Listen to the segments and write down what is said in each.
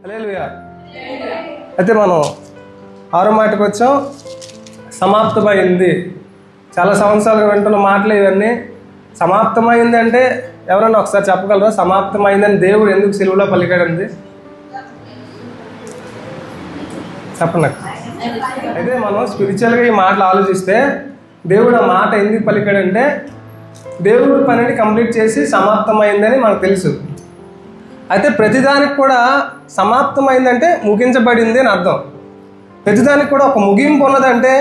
హల్లెలూయా. అయితే మనం ఆరో మాటకు వచ్చాం, సమాప్తమైంది. చాలా సంవత్సరాలుగా వింటున్న మాటలు ఇవన్నీ. సమాప్తమైంది అంటే ఎవరన్నా ఒకసారి చెప్పగలరా? సమాప్తమైందని దేవుడు ఎందుకు సిలువలో పలికాడంది చెప్పండి. అయితే మనం స్పిరిచువల్గా ఈ మాటలు ఆలోచిస్తే దేవుడు ఆ మాట ఎందుకు పలికాడంటే దేవుడు పనిని కంప్లీట్ చేసి సమాప్తమైందని మనకు తెలుసు. అయితే ప్రతిదానికి కూడా సమాప్తమైందంటే ముగించబడింది అని అర్థం. ప్రతిదానికి కూడా ఒక ముగింపు ఉన్నదంటే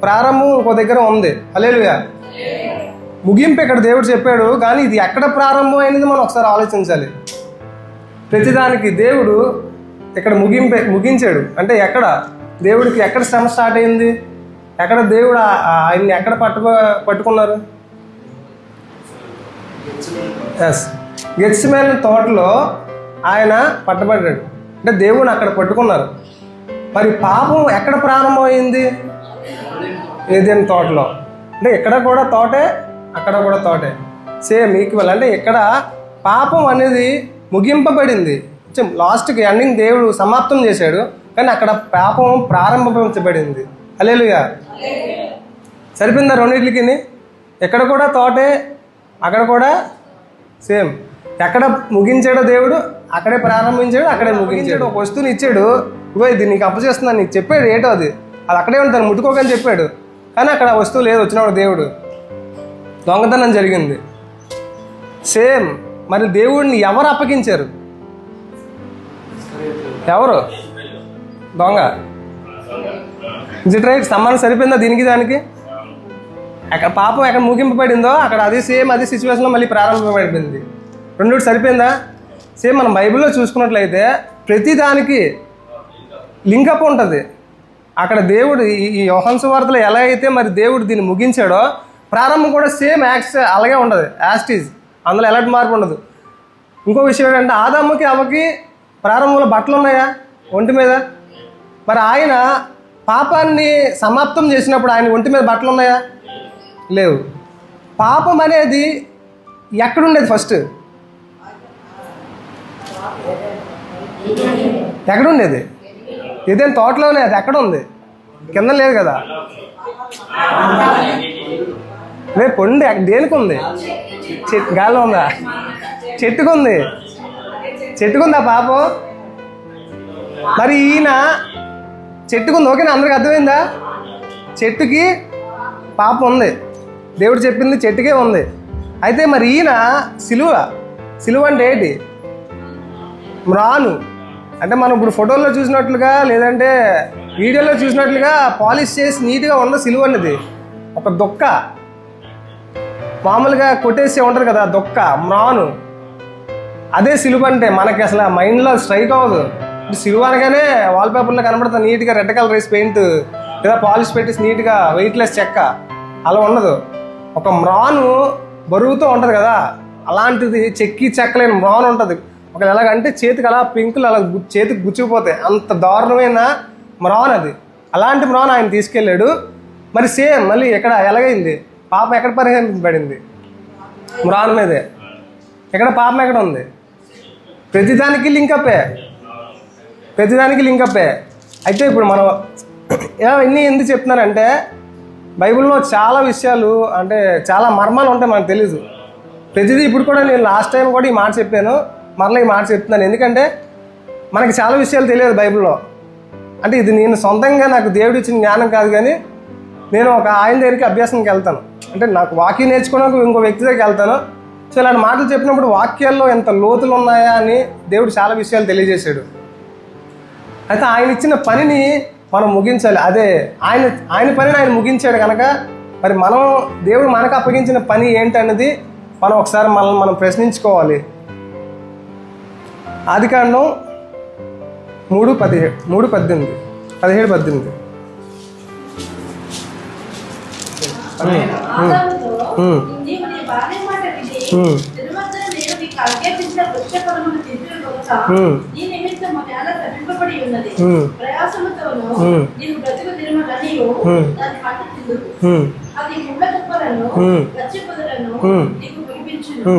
ప్రారంభం ఇంకో దగ్గర ఉంది. హల్లెలూయా. ముగింపు ఇక్కడ దేవుడు చెప్పాడు, కానీ ఇది ఎక్కడ ప్రారంభం అయినది మనం ఒకసారి ఆలోచించాలి. ప్రతిదానికి దేవుడు ఇక్కడ ముగించాడు అంటే ఎక్కడ దేవుడికి ఎక్కడ శ్రమ స్టార్ట్ అయింది, ఎక్కడ దేవుడు ఆయన్ని ఎక్కడ పట్టుకున్నారు? ఎస్, గెత్సేమనే తోటలో ఆయన పట్టబడ్డాడు అంటే దేవుడిని అక్కడ పట్టుకున్నారు. మరి పాపం ఎక్కడ ప్రారంభమైంది? ఏదైనా తోటలో. అంటే ఇక్కడ కూడా తోటే, అక్కడ కూడా తోటే, సేమ్ ఈక్వల్. అంటే ఇక్కడ పాపం అనేది ముగింపబడింది, లాస్ట్కి ఎండింగ్ దేవుడు సమాప్తం చేశాడు, కానీ అక్కడ పాపం ప్రారంభించబడింది. హల్లెలూయా. సరిపోయిందా రెండింటికి? ఎక్కడ కూడా తోటే, అక్కడ కూడా సేమ్. ఎక్కడ ముగించాడో దేవుడు అక్కడే ప్రారంభించాడు, అక్కడే ముగించాడు. ఒక వస్తువుని ఇచ్చాడు, ఇగో ఇది నీకు అప్పచేస్తున్నాను నీకు చెప్పాడు, ఏటో అది అక్కడే ఉంటుంది ముట్టుకోకని చెప్పాడు, కానీ అక్కడ ఆ వస్తువు లేదు. వచ్చినప్పుడు దేవుడు దొంగతనం జరిగింది. సేమ్. మరి దేవుడిని ఎవరు అప్పగించారు? ఎవరు? దొంగ. రైట్. సమానం సరిపోయిందా దీనికి దానికి? అక్కడ పాపం ఎక్కడ ముగింపబడిందో అక్కడ అది సేమ్ అదే సిచ్యువేషన్లో మళ్ళీ ప్రారంభమైపోయింది. రెండు సరిపోయిందా? సేమ్ మనం బైబిల్లో చూసుకున్నట్లయితే ప్రతి దానికి లింకప్ ఉంటుంది. అక్కడ దేవుడు ఈ యోహాను సువార్తలో ఎలా అయితే మరి దేవుడు దీన్ని ముగించాడో ప్రారంభం కూడా సేమ్ అలాగే ఉండదు, యాస్టీజ్. అందులో ఎలాంటి మార్పు ఉండదు. ఇంకో విషయం ఏంటంటే ఆదాముకి అవ్వకి ప్రారంభంలో బట్టలు ఉన్నాయా ఒంటి మీద? మరి ఆయన పాపాన్ని సమాప్తం చేసినప్పుడు ఆయన ఒంటి మీద బట్టలు ఉన్నాయా? లేవు. పాపం అనేది ఎక్కడుండేది? ఫస్ట్ ఎక్కడుండేది? ఏదైనా తోటలోనే. అది ఎక్కడ ఉంది? కింద లేదు కదా. లేదు, పొండి దేనికి ఉంది? గాల్లో ఉందా? చెట్టుకుంది. చెట్టుకుందా పాపం? మరి ఈయన చెట్టుకుంది. ఓకేనా? అందరికి అర్థమైందా? చెట్టుకి పాపం ఉంది, దేవుడు చెప్పింది చెట్టుకే ఉంది. అయితే మరి ఈయన సిలువ అంటే ఏంటి? మ్రాను. అంటే మనం ఇప్పుడు ఫోటోల్లో చూసినట్లుగా లేదంటే వీడియోలో చూసినట్లుగా పాలిష్ చేసి నీట్గా ఉన్న సిలువ అన్నది ఒక దొక్క. మామూలుగా కొట్టేసి ఉంటుంది కదా దొక్క, మ్రాను. అదే సిలువ అంటే మనకి అసలు మైండ్లో స్ట్రైక్ అవ్వదు. సిలువ అనగానే వాల్పేపర్లో కనబడుతుంది నీట్గా రెడ్ కలర్ వేసి పెయింట్ లేదా పాలిష్ పెట్టేసి నీట్గా వెయిట్లెస్ చెక్క. అలా ఉండదు. ఒక మ్రాను బరువుతో ఉంటుంది కదా, అలాంటిది చెక్కి చెక్కలేని మ్రాను ఉంటుంది. ఒక ఎలాగంటే చేతికి అలా పింకులు అలా చేతికి గుచ్చిపోతాయి, అంత దారుణమైన మ్రాన్ అది. అలాంటి మ్రాన్ ఆయన తీసుకెళ్ళాడు. మరి సేమ్ మళ్ళీ ఎక్కడ ఎలాగైంది? పాపం ఎక్కడ పరిహరించబడింది? మ్రాన్ మీదే. ఎక్కడ పాపం ఎక్కడ ఉంది? ప్రతిదానికి లింకప్పే, ప్రతిదానికి లింకప్పే. అయితే ఇప్పుడు మనం ఇవన్నీ ఎందుకు చెప్తున్నారంటే బైబిల్లో చాలా విషయాలు అంటే చాలా మర్మాలు ఉంటాయి, మనకు తెలీదు ప్రతిదీ. ఇప్పుడు కూడా నేను లాస్ట్ టైం కూడా ఈ మాట చెప్పాను, మరలా ఈ మాట చెప్తున్నాను. ఎందుకంటే మనకి చాలా విషయాలు తెలియదు బైబిల్లో. అంటే ఇది నేను సొంతంగా నాకు దేవుడు ఇచ్చిన జ్ఞానం కాదు, కానీ నేను ఒక ఆయన దగ్గరికి అభ్యాసంకి వెళ్తాను. అంటే నాకు వాక్యం నేర్చుకోవడానికి ఇంకో వ్యక్తి దగ్గరికి వెళ్తాను. సో ఇలాంటి మాటలు చెప్పినప్పుడు వాక్యాల్లో ఎంత లోతులు ఉన్నాయా అని దేవుడు చాలా విషయాలు తెలియజేశాడు. అయితే ఆయన ఇచ్చిన పనిని మనం ముగించాలి. అదే ఆయన పనిని ఆయన ముగించాడు కనుక మరి మనం దేవుడు మనకు అప్పగించిన పని ఏంటన్నది మనం ఒకసారి మనం ప్రశ్నించుకోవాలి. ఆదికాండం 3:17 17-18.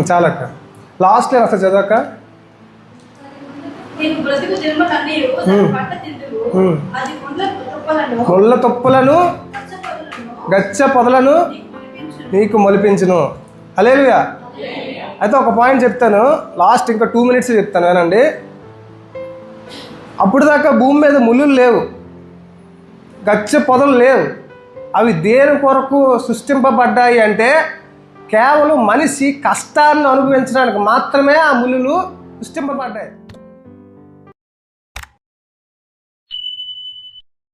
చాలక్క. లాస్ట్ అసలు చదవక్క. నీకు బ్రతుకు జన్మలన్నీయు దాని పంట తిందువు. అది ముళ్ళ తుప్పలను గచ్చ పొదలను నీకు మొలిపించును. హల్లెలూయా. అయితే ఒక పాయింట్ చెప్తాను, లాస్ట్ ఇంకా 2 minutes చెప్తాను ఏనండి. అప్పుడు దాకా భూమి మీద ముళ్ళు లేవు, గచ్చ పొదలు లేవు. అవి దేని కొరకు సృష్టింపబడ్డాయి అంటే కేవలం మనిషి కష్టాన్ని అనుభవించడానికి మాత్రమే ఆ ముళ్ళు సృష్టింపబడ్డాయి.